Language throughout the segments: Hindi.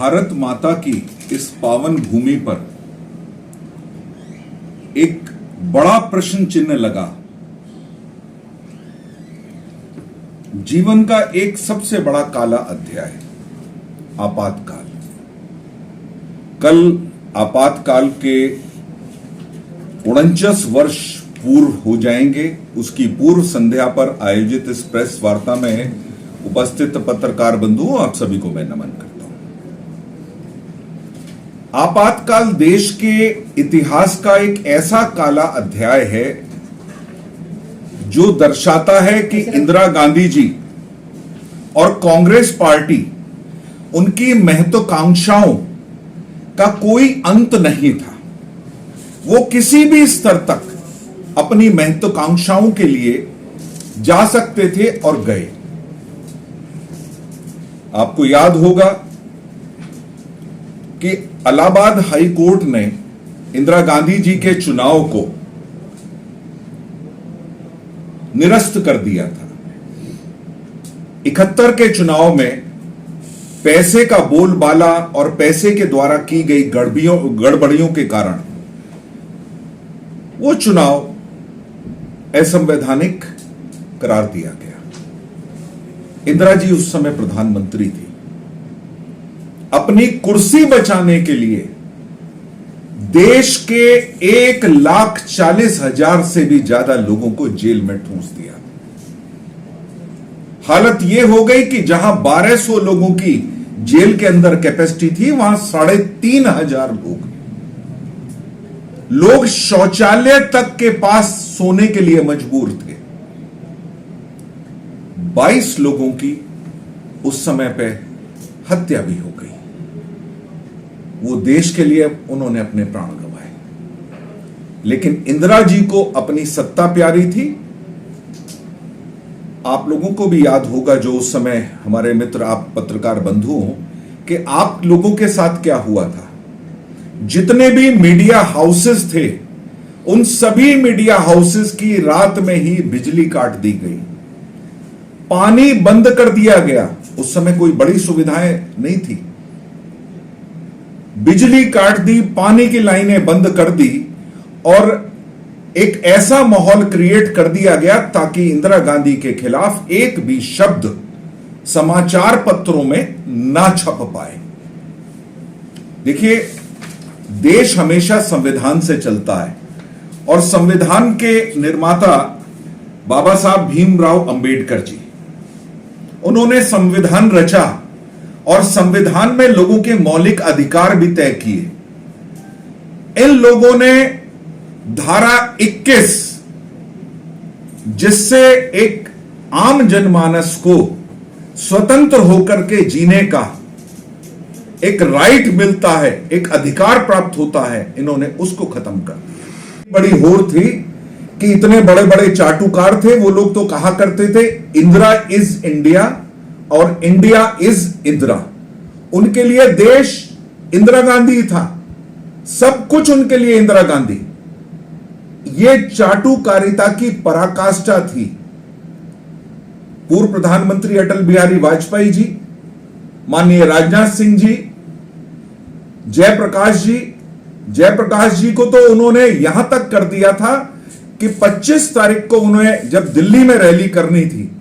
भारत माता की इस पावन भूमि पर एक बड़ा प्रश्न चिन्ह लगा। जीवन का एक सबसे बड़ा काला अध्याय, आपातकाल। कल आपातकाल के 49 वर्ष पूर्व हो जाएंगे। उसकी पूर्व संध्या पर आयोजित इस प्रेस वार्ता में उपस्थित पत्रकार बंधुओं, आप सभी को मैं नमन करता हूं। आपातकाल देश के इतिहास का एक ऐसा काला अध्याय है जो दर्शाता है कि इंदिरा गांधी जी और कांग्रेस पार्टी, उनकी महत्वाकांक्षाओं का कोई अंत नहीं था। वो किसी भी स्तर तक अपनी महत्वाकांक्षाओं के लिए जा सकते थे और गए। आपको याद होगा कि इलाहाबाद हाई कोर्ट ने इंदिरा गांधी जी के चुनाव को निरस्त कर दिया था। 71 के चुनाव में पैसे का बोलबाला और पैसे के द्वारा की गई गड़बड़ियों के कारण वो चुनाव असंवैधानिक करार दिया गया। इंदिरा जी उस समय प्रधानमंत्री थी। अपनी कुर्सी बचाने के लिए देश के 1,40,000 से भी ज्यादा लोगों को जेल में ठूंस दिया। हालत यह हो गई कि जहां 1200 लोगों की जेल के अंदर कैपेसिटी थी, वहां 3,500 लोग शौचालय तक के पास सोने के लिए मजबूर थे। 22 लोगों की उस समय पे हत्या भी हो गई। वो देश के लिए उन्होंने अपने प्राण गंवाए। लेकिन इंदिरा जी को अपनी सत्ता प्यारी थी। आप लोगों को भी याद होगा, जो उस समय हमारे मित्र, आप पत्रकार बंधु हो, कि आप लोगों के साथ क्या हुआ था। जितने भी मीडिया हाउसेस थे, उन सभी मीडिया हाउसेस की रात में ही बिजली काट दी गई, पानी बंद कर दिया गया। उस समय कोई बड़ी सुविधाएं नहीं थी। बिजली काट दी, पानी की लाइनें बंद कर दी और एक ऐसा माहौल क्रिएट कर दिया गया ताकि इंदिरा गांधी के खिलाफ एक भी शब्द समाचार पत्रों में ना छप पाए। देखिए, देश हमेशा संविधान से चलता है और संविधान के निर्माता बाबा साहब भीमराव अंबेडकर जी, उन्होंने संविधान रचा और संविधान में लोगों के मौलिक अधिकार भी तय किए। इन लोगों ने धारा 21, जिससे एक आम जनमानस को स्वतंत्र होकर के जीने का एक राइट मिलता है, एक अधिकार प्राप्त होता है, इन्होंने उसको खत्म कर दिया। बड़ी होड़ थी कि इतने बड़े बड़े चाटुकार थे, वो लोग तो कहा करते थे इंदिरा इज इंडिया और इंडिया इज इंदिरा। उनके लिए देश इंदिरा गांधी था, सब कुछ उनके लिए इंदिरा गांधी। ये चाटुकारिता की पराकाष्ठा थी। पूर्व प्रधानमंत्री अटल बिहारी वाजपेयी जी, माननीय राजनाथ सिंह जी, जयप्रकाश जी को तो उन्होंने यहां तक कर दिया था कि 25 तारीख को उन्हें जब दिल्ली में रैली करनी थी,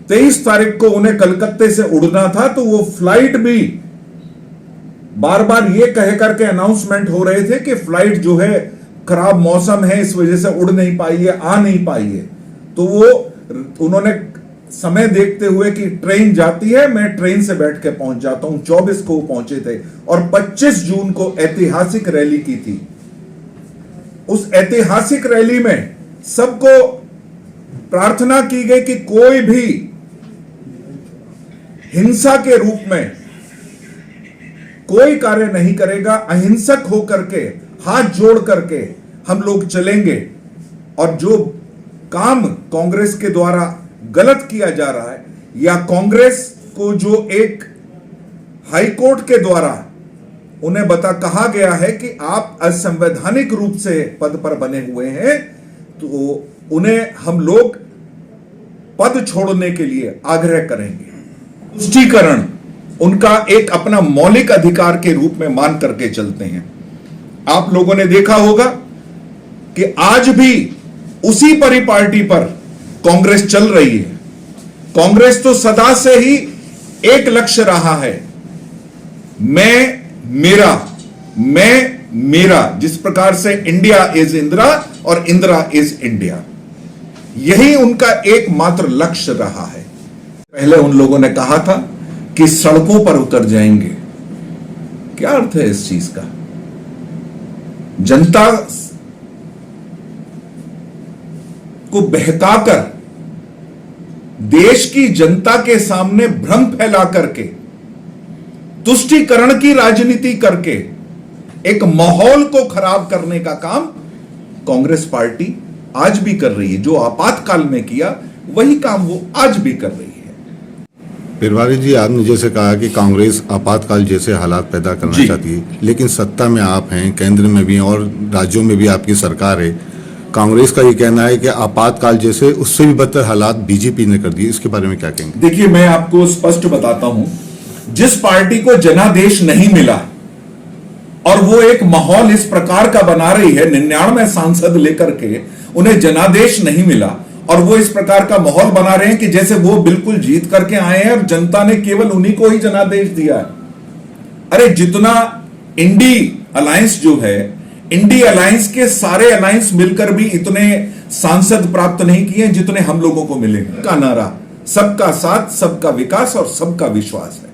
23 तारीख को उन्हें कलकत्ते से उड़ना था, तो वो फ्लाइट भी बार बार ये कह करके अनाउंसमेंट हो रहे थे कि फ्लाइट जो है खराब मौसम है, इस वजह से उड़ नहीं पाई है, आ नहीं पाई है। तो वो उन्होंने समय देखते हुए कि ट्रेन जाती है, मैं ट्रेन से बैठ के पहुंच जाता हूं। 24 को पहुंचे थे और 25 जून को ऐतिहासिक रैली की थी। उस ऐतिहासिक रैली में सबको प्रार्थना की गई कि कोई भी हिंसा के रूप में कोई कार्य नहीं करेगा, अहिंसक होकर के, हाथ जोड़ करके हम लोग चलेंगे। और जो काम कांग्रेस के द्वारा गलत किया जा रहा है, या कांग्रेस को जो एक हाई कोर्ट के द्वारा उन्हें कहा गया है कि आप असंवैधानिक रूप से पद पर बने हुए हैं, तो उन्हें हम लोग पद छोड़ने के लिए आग्रह करेंगे। तुष्टीकरण उनका एक अपना मौलिक अधिकार के रूप में मान करके चलते हैं। आप लोगों ने देखा होगा कि आज भी उसी परिपाटी पर कांग्रेस चल रही है। कांग्रेस तो सदा से ही एक लक्ष्य रहा है, मैं मेरा, जिस प्रकार से इंडिया इज इंदिरा और इंदिरा इज इंडिया, यही उनका एकमात्र लक्ष्य रहा है। पहले उन लोगों ने कहा था कि सड़कों पर उतर जाएंगे। क्या अर्थ है इस चीज का? जनता को बहकाकर, देश की जनता के सामने भ्रम फैला करके, तुष्टीकरण की राजनीति करके एक माहौल को खराब करने का काम कांग्रेस पार्टी आज भी कर रही है। जो आपातकाल में किया वही काम वो आज भी कर रही है। पीरवारी जी, आपने जैसे कहा कि कांग्रेस आपातकाल जैसे हालात पैदा करना चाहती है, लेकिन सत्ता में आप हैं, केंद्र में भी और राज्यों में भी आपकी सरकार है। कांग्रेस का ये कहना है कि आपातकाल जैसे उससे भी बदतर हालात बीजेपी ने कर दिए। इसके बारे में क्या कहेंगे? देखिए, मैं आपको स्पष्ट बताता हूं, जिस पार्टी को जनादेश नहीं मिला और वो एक माहौल इस प्रकार का बना रही है, 99 सांसद लेकर के उन्हें जनादेश नहीं मिला और वो इस प्रकार का माहौल बना रहे हैं कि जैसे वो बिल्कुल जीत करके आए हैं और जनता ने केवल उन्हीं को ही जनादेश दिया है। अरे, जितना इंडी अलायंस जो है, इंडी अलायंस के सारे अलायंस मिलकर भी इतने सांसद प्राप्त नहीं किए जितने हम लोगों को मिले। का नारा सबका साथ, सबका विकास और सबका विश्वास है।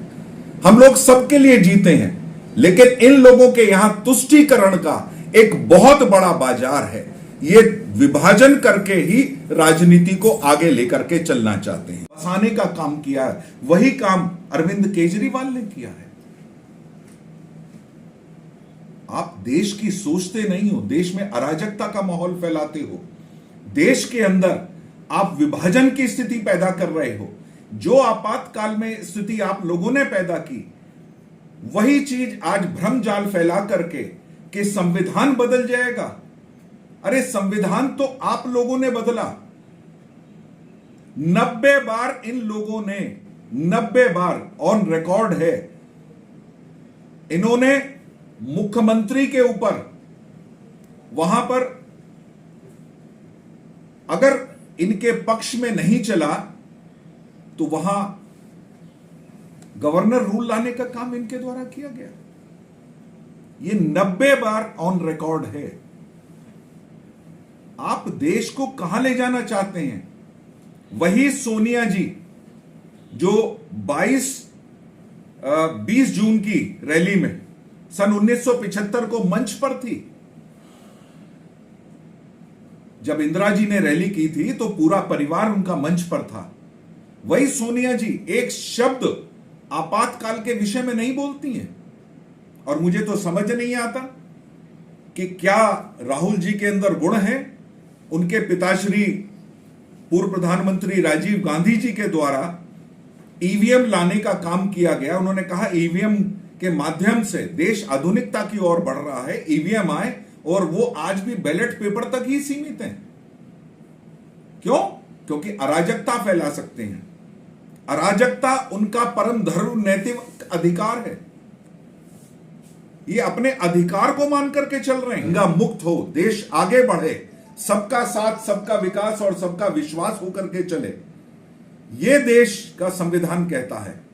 हम लोग सबके लिए जीते हैं, लेकिन इन लोगों के यहां तुष्टीकरण का एक बहुत बड़ा बाजार है। ये विभाजन करके ही राजनीति को आगे लेकर के चलना चाहते हैं। बसाने का काम किया है, वही काम अरविंद केजरीवाल ने किया है। आप देश की सोचते नहीं हो, देश में अराजकता का माहौल फैलाते हो, देश के अंदर आप विभाजन की स्थिति पैदा कर रहे हो। जो आपातकाल में स्थिति आप लोगों ने पैदा की, वही चीज आज भ्रम जाल फैला करके कि संविधान बदल जाएगा। अरे, संविधान तो आप लोगों ने बदला। 90 बार इन लोगों ने, 90 बार ऑन रिकॉर्ड है, इन्होंने मुख्यमंत्री के ऊपर, वहां पर अगर इनके पक्ष में नहीं चला तो वहां गवर्नर रूल लाने का काम इनके द्वारा किया गया। ये 90 बार ऑन रिकॉर्ड है। आप देश को कहां ले जाना चाहते हैं? वही सोनिया जी जो 20 जून की रैली में सन 1975 को मंच पर थी। जब इंदिरा जी ने रैली की थी तो पूरा परिवार उनका मंच पर था। वही सोनिया जी एक शब्द आपातकाल के विषय में नहीं बोलती हैं। और मुझे तो समझ नहीं आता कि क्या राहुल जी के अंदर गुण है। उनके पिताश्री पूर्व प्रधानमंत्री राजीव गांधी जी के द्वारा ईवीएम लाने का काम किया गया। उन्होंने कहा ईवीएम के माध्यम से देश आधुनिकता की ओर बढ़ रहा है, ईवीएम आए, और वो आज भी बैलेट पेपर तक ही सीमित हैं। क्यों? क्योंकि अराजकता फैला सकते हैं। अराजकता उनका परम धर्म नैतिक अधिकार है। ये अपने अधिकार को मान करके चल रहे हैं। दंगा मुक्त हो, देश आगे बढ़े, सबका साथ, सबका विकास और सबका विश्वास होकर के चले, ये देश का संविधान कहता है।